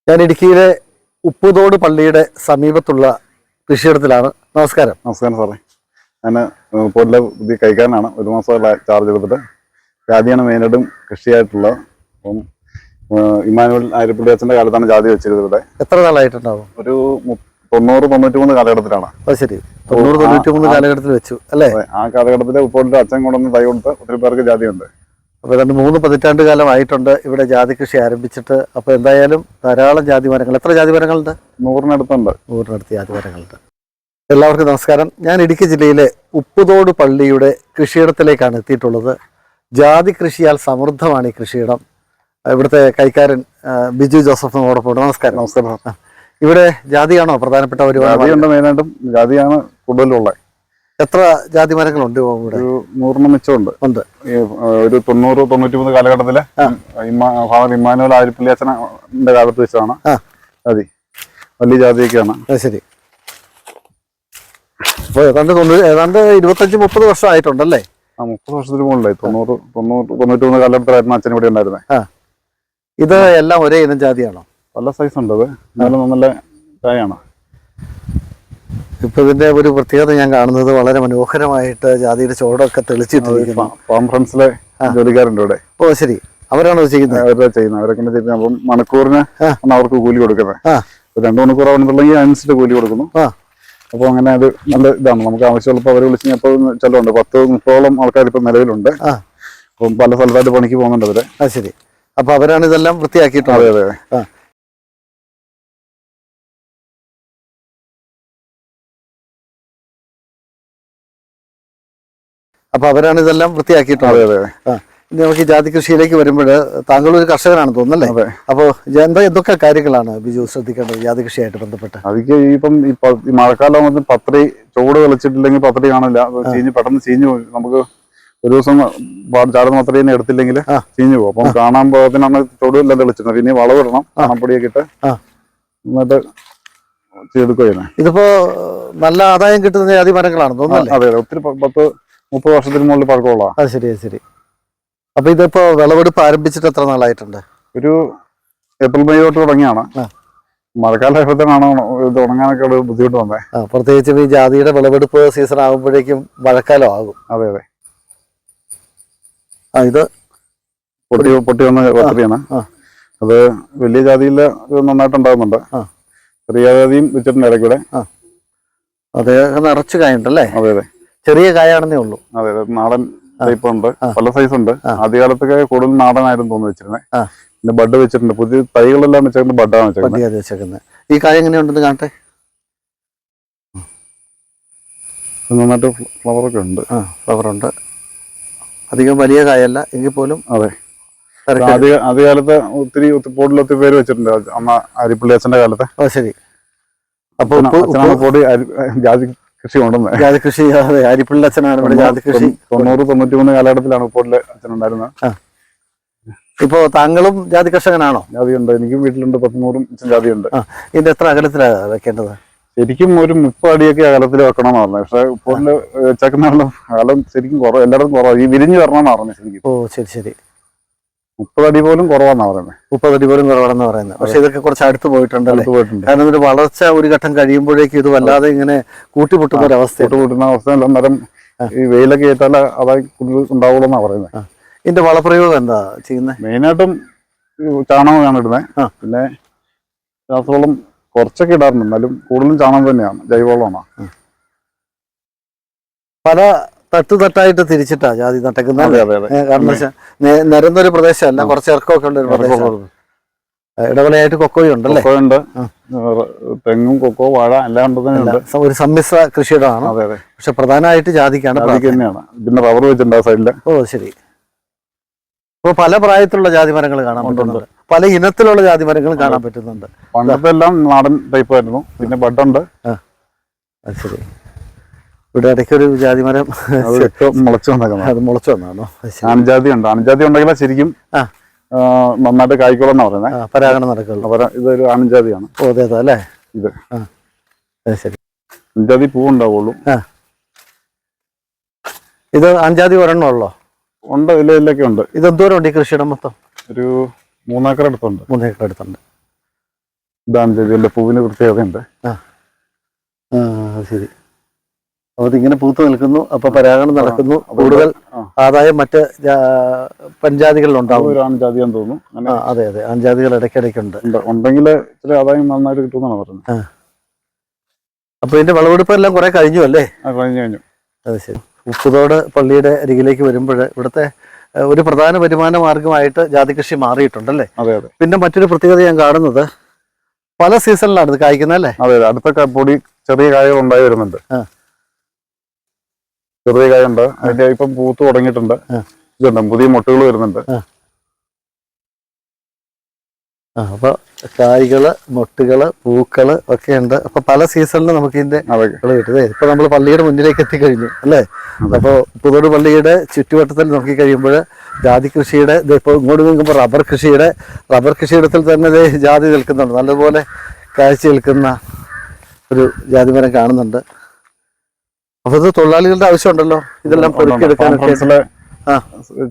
ഞാൻ ഇടുക്കിയിലെ ഉപ്പുതോട് പള്ളിയുടെ സമീപത്തുള്ള കൃഷിയിടത്തിലാണ്. നമസ്കാരം. നമസ്കാരം സാറേ. ഞാൻ പോലിലെ പുതിയ കൈക്കാരനാണ്. 1 മാസമുള്ള ചാർജ് എടുത്തിട്ട് ജാതിയാണ് മെയിനായിട്ടും കൃഷിയായിട്ടുള്ളത്. അപ്പം ഇമ്മാനുവൽ ആര്യപ്പള്ളി അച്ഛൻ്റെ കാലത്താണ് ജാതി വെച്ചിരുന്നത്. ഇവിടെ എത്ര നാളായിട്ടുണ്ടാവും? ഒരു 90-93 കാലഘട്ടത്തിലാണ്. ശരി, 90-93 കാലഘട്ടത്തിൽ വെച്ചു അല്ലേ? ആ കാലഘട്ടത്തിൽ ഉപ്പോളിന്റെ അച്ഛൻ കൊണ്ടുവന്ന് തൈ കൊടുത്ത് ഒത്തിരി പേർക്ക് ജാതിയുണ്ട്. അപ്പോൾ ഏതാണ്ട് 3 പതിറ്റാണ്ട് കാലമായിട്ടുണ്ട് ഇവിടെ ജാതി കൃഷി ആരംഭിച്ചിട്ട്. അപ്പോൾ എന്തായാലും ധാരാളം ജാതി മരങ്ങൾ. എത്ര ജാതി മരങ്ങളുണ്ട്? 100-നടുത്തുണ്ട്. 100-നടുത്ത് ജാതി മരങ്ങളുണ്ട്. എല്ലാവർക്കും നമസ്കാരം. ഞാൻ ഇടുക്കി ജില്ലയിലെ ഉപ്പുതോട് പള്ളിയുടെ കൃഷിയിടത്തിലേക്കാണ് എത്തിയിട്ടുള്ളത്. ജാതി കൃഷിയാൽ സമൃദ്ധമാണ് ഈ കൃഷിയിടം. ഇവിടുത്തെ കൈക്കാരൻ ബിജു ജോസഫ് നമ്മോടൊപ്പം. നമസ്കാരം. നമസ്കാരം. ഇവിടെ ജാതിയാണോ പ്രധാനപ്പെട്ട വരുമാനം? ജാതിയുണ്ട്, മെയിനായിട്ടും ജാതിയാണ് കൂടുതലുള്ളത്. എത്ര ജാതി മരങ്ങളുണ്ട് ഇവിടെ? ഒരു 100 മിച്ചമുണ്ട്. ഉണ്ട്. ഒരു 90-93 കാലഘട്ടത്തില് ഫാദർ ഇമ്മാനുവൽ ആര്യപ്പള്ളി അച്ഛൻ്റെ കാലത്ത് വെച്ചാണ് ജാതി. വലിയ ജാതിയൊക്കെയാണ്. ശരി. അപ്പോൾ ഏതാണ്ട് 25-30 വർഷമായിട്ടുണ്ടല്ലേ? 30 വർഷത്തിന് മുകളിലായി. 90-93 കാലഘട്ടത്തിലായിരുന്നു അച്ഛൻ ഇവിടെ ഉണ്ടായിരുന്നത്. ഇത് എല്ലാം ഒരേ ഇനം ജാതിയാണോ? പല സൈസ് ഉണ്ട്. അത് നല്ല ചായയാണ്. ഇപ്പൊ ഇതിന്റെ ഒരു പ്രത്യേകത ഞാൻ കാണുന്നത് വളരെ മനോഹരമായിട്ട് ജാതിയുടെ ചോടൊക്കെ തെളിച്ചിട്ടിരിക്കുന്നു. ഫാം ഫ്രണ്ട്സിലെ ജോലിക്കാരുണ്ട് ഇവിടെ. ഓ ശരി, അവരാണോ ചെയ്യുന്നത്? അവരൊക്കെ ചെയ്യുന്നത്. അപ്പം മണിക്കൂറിന് അവർക്ക് കൂലി കൊടുക്കുന്നത്. 2 മണിക്കൂർ ആവുന്നുണ്ടെങ്കിൽ അതിനനുസരിച്ച് കൂലി കൊടുക്കുന്നു. അപ്പൊ അങ്ങനെ അത് നല്ല ഇതാണ്. നമുക്ക് ആവശ്യമുള്ളപ്പോൾ അവരെ വിളിച്ച് എപ്പോൾ ചെല്ലുണ്ട്. 10-30ഓളം ആൾക്കാർ ഇപ്പൊ നിലവിലുണ്ട്. അപ്പം പല സ്ഥലത്തായിട്ട് പണിക്ക് പോകുന്നുണ്ട് അവര്. ശരി. അപ്പൊ അവരാണ് ഇതെല്ലാം വൃത്തിയാക്കിയിട്ടുള്ളത്. അതെ അതെ. അപ്പൊ അവരാണ് ഇതെല്ലാം വൃത്തിയാക്കിയിട്ടുള്ളത്. അതെ അതെ. ഇനി നമുക്ക് ഈ ജാതി കൃഷിയിലേക്ക് വരുമ്പോൾ താങ്കൾ ഒരു കർഷകനാണ് തോന്നുന്നല്ലേ? അപ്പൊ എന്തൊക്കെ കാര്യങ്ങളാണ് ബിജു ശ്രദ്ധിക്കേണ്ടത് ജാതി കൃഷിയായിട്ട് ബന്ധപ്പെട്ട്? അതിക്ക് ഇപ്പം ഈ മഴക്കാലം വന്ന് പത്രി ചൂട് കളിച്ചിട്ടില്ലെങ്കിൽ പത്രി കാണില്ല. പെട്ടെന്ന് ചീഞ്ഞു പോയി. നമുക്ക് ഒരു ദിവസം ചാടുന്ന പത്രീനെ എടുത്തില്ലെങ്കിൽ ചീഞ്ഞു പോകും. അപ്പം കാണാൻ പോകത്തിനാണ് ചൂടുമെല്ലാം തെളിച്ചിരുന്നത്. പിന്നെ വളവിടണം, കാണപ്പൊടിയൊക്കെ ഇട്ട് എന്നിട്ട് ചെയ്തെടുക്കുക. ഇതിപ്പോ നല്ല ആദായം കിട്ടുന്ന ജാതി മരങ്ങളാണ് തോന്നുന്നല്ലേ? അതെ അതെ. ഒത്തിരി 10-30 വർഷത്തിന് മുകളിൽ പഴക്കമുള്ള. അത് ശരി ശരി. അപ്പൊ ഇതിപ്പോ വിളവെടുപ്പ് ആരംഭിച്ചിട്ട് എത്ര നാളായിട്ടുണ്ട്? ഒരു ഏപ്രിൽ മെയ് തൊട്ട് തുടങ്ങിയാണ്. മഴക്കാലമായപ്പോഴത്തേനാണ് ഇത് ഉണങ്ങാനൊക്കെ ഒരു ബുദ്ധിമുട്ട് വന്നത്. പ്രത്യേകിച്ചും ഈ ജാതിയുടെ വിളവെടുപ്പ് സീസൺ ആകുമ്പോഴേക്കും മഴക്കാലം ആകും. അതെ അതെ. ഇത് പൊട്ടി വന്ന പത്രിയാണ്. അത് വലിയ ജാതിയിൽ നന്നായിട്ട് ഉണ്ടാകുന്നുണ്ട്. ചെറിയ ജാതിയും വെച്ചിട്ടുണ്ട് ഇടയ്ക്കൂടെ. അതെ, നിറച്ച് കായുണ്ടല്ലേ? അതെ അതെ. ചെറിയ കായാണെന്നേ ഉള്ളൂ. അതെ അതെ. നാടൻ ടൈപ്പ് ഉണ്ട്, പല സൈസ് ഉണ്ട്. ആദ്യകാലത്തൊക്കെ കൂടുതൽ നാടനായിരുന്നു തോന്നുന്നു വെച്ചിരുന്നത്. പിന്നെ ബഡ് വെച്ചിട്ടുണ്ട്. പുതിയ തൈകളെല്ലാം വെച്ചേക്കുന്നത് ബഡാണ് വെച്ചേക്കുന്നത്. ഈ കായ എങ്ങനെയുണ്ടെന്ന് കാണട്ടെ. നന്നായിട്ട് ഫ്ലവറൊക്കെ ഉണ്ട്. ഫ്ലവറുണ്ട്. അധികം വലിയ കായല്ല എങ്കിൽ പോലും. അതെ. ആദ്യകാലത്ത് ഒത്തിരി പേര് വെച്ചിട്ടുണ്ട് അമ്മ ആര്യപ്പള്ളി അച്ഛൻ്റെ കാലത്ത്. ശരി. അപ്പൊ പൊടി ജാതി കൃഷി കൊണ്ടുവന്നത്. ജാതി കൃഷി ആര്യപ്പള്ളി അച്ഛനാണ് ഇവിടെ ജാതി കൃഷി. 90-93 കാലഘട്ടത്തിലാണ് ഉപ്പോളിലെ അച്ഛൻ ഉണ്ടായിരുന്നത്. ഇപ്പോ താങ്കളും ജാതി കർഷകനാണോ? ജാതിയുണ്ട്. എനിക്കും വീട്ടിലുണ്ട്. 10-100 ജാതിയുണ്ട്. ഇതിന്റെ എത്ര അകലത്തിലാണ് വെക്കേണ്ടത്? ശരിക്കും ഒരു 30 അടിയൊക്കെ അകലത്തിൽ വെക്കണമെന്ന് പറഞ്ഞു. പക്ഷെ ഉപ്പോളില് വെച്ചേക്കുന്ന അകലം ശരിക്കും കുറവ്, എല്ലായിടത്തും കുറവ്. ഈ വിരിഞ്ഞ് വരണമെന്ന് പറഞ്ഞു ശരിക്കും. ഓ ശരി ശരി. 30 അടി പോലും കുറവാന്നാ പറയുന്നത്. 30 അടി പോലും കുറവാണെന്ന് പറയുന്നത്. പക്ഷെ ഇതൊക്കെ കുറച്ച് അടുത്ത് പോയിട്ടുണ്ട്. കാരണം ഇതിന്റെ വളർച്ച ഒരു ഘട്ടം കഴിയുമ്പോഴേക്കും ഇത് വല്ലാതെ ഇങ്ങനെ കൂട്ടിമുട്ടുന്ന ഒരു അവസ്ഥ. അന്നേരം ഈ വെയിലൊക്കെ ഏറ്റാൽ അതായി കൂടുതൽ ഉണ്ടാവുള്ളൂ എന്നാ പറയുന്നത്. ഇതിന്റെ വളപ്രയോഗം എന്താ ചെയ്യുന്നത്? മെയിനായിട്ടും ചാണകമാണ് ഇടുന്നത്. പിന്നെ രാസവളം കുറച്ചൊക്കെ ഇടാറുണ്ട്. എന്നാലും കൂടുതലും ചാണകം തന്നെയാണ്, ജൈവവളമാണ്. പല തട്ടായിട്ട് തിരിച്ചിട്ടാ ജാതി നട്ടക്കുന്നത്. കാരണം നിരന്നൊരു പ്രദേശമല്ല, കുറച്ച് ഇറക്കമൊക്കെ ഉള്ള ഒരു പ്രദേശം. ഇടവിളയായിട്ട് കൊക്കോയും ഉണ്ടല്ലേ? കൊക്കോയുണ്ട്, തെങ്ങും കൊക്കോ വാഴ എല്ലാം ഉണ്ട്. ഒരു സമ്മിശ്ര കൃഷിയിടമാണ്. അതെ അതെ. പക്ഷെ പ്രധാനമായിട്ട് ജാതിക്കാണ്. തന്നെയാണ്. പിന്നെ റബ്ബർ വെച്ചിട്ടുണ്ട് ആ സൈഡില്. ഓ ശരി. ഇപ്പൊ പല പ്രായത്തിലുള്ള ജാതി മരങ്ങൾ കാണാൻ പറ്റുന്നുണ്ട്. പല ഇനത്തിലുള്ള ജാതി മരങ്ങൾ കാണാൻ പറ്റുന്നുണ്ട്. പണ്ടത്തെ എല്ലാം നാടൻ ടൈപ്പ് ആയിരുന്നു. പിന്നെ ബഡുണ്ട്. ശരി. ഇവിടെ ഇടയ്ക്കൊരു ജാതി മരം മുളച്ചു വന്നേക്കുന്നത്. അത് മുളച്ചു വന്നാണോ? ആൺജാതി ഉണ്ട്. ആൺജാതി ഉണ്ടെങ്കിൽ ശരിക്കും നന്നായിട്ട് കായ്ക്കോളെന്നാ പറയുന്നത്. പരാഗണം നടക്കുള്ളൂ. ഇതൊരു ആൺജാതിയാണ്. ഓ അതെ അല്ലേ? ഇത് ശരി. ആൺജാതി പൂവുണ്ടാവുള്ളൂ. ഇത് ആൺജാതി ഒരെണ്ണം ഉള്ളോ? ഉണ്ട്. ഇതിലൊക്കെ ഉണ്ട്. ഇതെന്തോരം ഉണ്ട് ഈ കൃഷിയിടം മൊത്തം? ഒരു 3 ഏക്കർ അടുത്തുണ്ട്. 3 ഏക്കർ അടുത്തുണ്ട്. ഇതാണ് ഇതിന്റെ പൂവിന് പ്രത്യേകതയുണ്ട്. ശരി. അപ്പോൾ ഇതിങ്ങനെ പൂത്ത് നിൽക്കുന്നു, അപ്പൊ പരാഗണം നടക്കുന്നു, കൂടുതൽ ആദായം മറ്റ് പഞ്ചാതികളിലുണ്ടാവും. ഒരു ആൺജാതിയാന്ന് തോന്നുന്നു. അതെ അതെ, ആൺജാതികൾ ഇടയ്ക്കിടയ്ക്കുണ്ട്. ഉണ്ടെങ്കിൽ ഇച്ചിരി ആദായം നന്നായിട്ട് കിട്ടുമെന്നാണ് പറഞ്ഞത്. അപ്പൊ ഇതിന്റെ വിളവെടുപ്പ് എല്ലാം കുറെ കഴിഞ്ഞു അല്ലേ? കഴിഞ്ഞു. അത് ശരി. ഉപ്പുതോട് പള്ളിയുടെ അരികിലേക്ക് വരുമ്പോൾ ഇവിടുത്തെ ഒരു പ്രധാന വരുമാന മാർഗമായിട്ട് ജാതി കൃഷി മാറിയിട്ടുണ്ടല്ലേ? അതെ അതെ. പിന്നെ മറ്റൊരു പ്രത്യേകത ഞാൻ കാണുന്നത് പല സീസണിലാണ് ഇത് കായ്ക്കുന്നത് അല്ലേ? അതെ, അടുത്ത പൊടി ചെറിയ കായകൾ ഉണ്ടായി വരുന്നുണ്ട്. ചെറിയ കായുണ്ട്, അതിന്റെ ഇപ്പം പൂത്ത് തുടങ്ങിയിട്ടുണ്ട്. ഇതുണ്ട്, പുതിയ മുട്ടുകൾ വരുന്നുണ്ട്. അപ്പൊ കായ്കള്, മൊട്ടുകള്, പൂക്കള് ഒക്കെ ഉണ്ട്. അപ്പൊ പല സീസണിലും നമുക്ക് ഇതിന്റെ കിട്ടുന്നത്. ഇപ്പൊ നമ്മൾ പള്ളിയുടെ മുന്നിലേക്ക് എത്തിക്കഴിഞ്ഞു അല്ലേ? അപ്പൊ ഉപ്പുതോട് പള്ളിയുടെ ചുറ്റുവട്ടത്തിൽ നോക്കി കഴിയുമ്പോൾ ജാതി കൃഷിയുടെ, ഇപ്പൊ ഇങ്ങോട്ട് നിൽക്കുമ്പോൾ റബ്ബർ കൃഷിയിടത്തിൽ തന്നെ ജാതി നിൽക്കുന്നുണ്ട്. നല്ലപോലെ കാഴ്ച നിൽക്കുന്ന ഒരു ജാതി മരം കാണുന്നുണ്ട്. അപ്പൊ ഇത് തൊഴിലാളികളുടെ ആവശ്യമുണ്ടല്ലോ ഇതെല്ലാം പൊറുക്കിയെടുക്കാനൊക്കെ.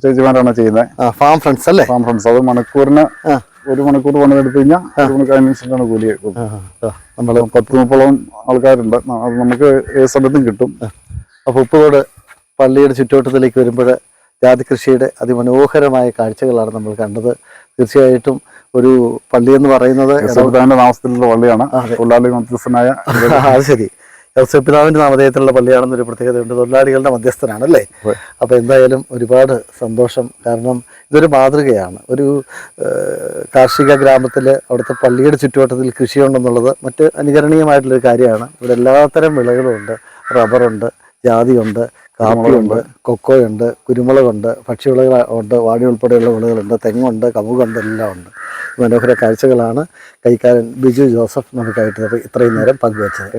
ചേച്ചിമാരാണ് ചെയ്യുന്നത്. ഫാം ഫ്രണ്ട്സ് അല്ലേ? Farm friends. അത് മണിക്കൂറിന് 1 മണിക്കൂർ പണിതെടുത്ത് കഴിഞ്ഞാൽ 1 മണിക്കൂറിനനുസരിച്ചാണ് കൂലി. നമ്മൾ 10-30 ആൾക്കാരുണ്ട്. അത് നമുക്ക് ഏത് സ്ഥലത്തും കിട്ടും. അപ്പോൾ ഉപ്പുതോട് പള്ളിയുടെ ചുറ്റുവട്ടത്തിലേക്ക് വരുമ്പോൾ ജാതി കൃഷിയുടെ അതിമനോഹരമായ കാഴ്ചകളാണ് നമ്മൾ കണ്ടത്. തീർച്ചയായിട്ടും ഒരു പള്ളി എന്ന് പറയുന്നത് താമസത്തിലുള്ള പള്ളിയാണ്. തൊഴിലാളി മധ്യസ്ഥനായ അത് ശരി, ഔസേപ്പിതാവിന്റെ നാമധേയത്തിലുള്ള പള്ളിയാണെന്നൊരു പ്രത്യേകതയുണ്ട്. തൊഴിലാളികളുടെ മധ്യസ്ഥനാണ് അല്ലേ? അപ്പൊ എന്തായാലും ഒരുപാട് സന്തോഷം. കാരണം ഇതൊരു മാതൃകയാണ്. ഒരു കാർഷിക ഗ്രാമത്തിൽ അവിടുത്തെ പള്ളിയുടെ ചുറ്റുവട്ടത്തിൽ കൃഷിയുണ്ടെന്നുള്ളത് മറ്റ് അനുകരണീയമായിട്ടുള്ളൊരു കാര്യമാണ്. ഇവിടെ എല്ലാത്തരം വിളകളുമുണ്ട്. റബ്ബറുണ്ട്, ജാതിയുണ്ട്, കാപ്പിയുണ്ട്, കൊക്കോയുണ്ട്, കുരുമുളകുണ്ട്, ഭക്ഷ്യവിളകളുണ്ട്, വാഴ ഉൾപ്പെടെയുള്ള വിളകളുണ്ട്, തെങ്ങുണ്ട്, കമുകുണ്ട്, എല്ലാം ഉണ്ട്. മനോഹര കാഴ്ചകളാണ് കൈക്കാരൻ ബിജു ജോസഫ് നമുക്കായിട്ട് ഇത്രയും നേരം പങ്കുവച്ചത്.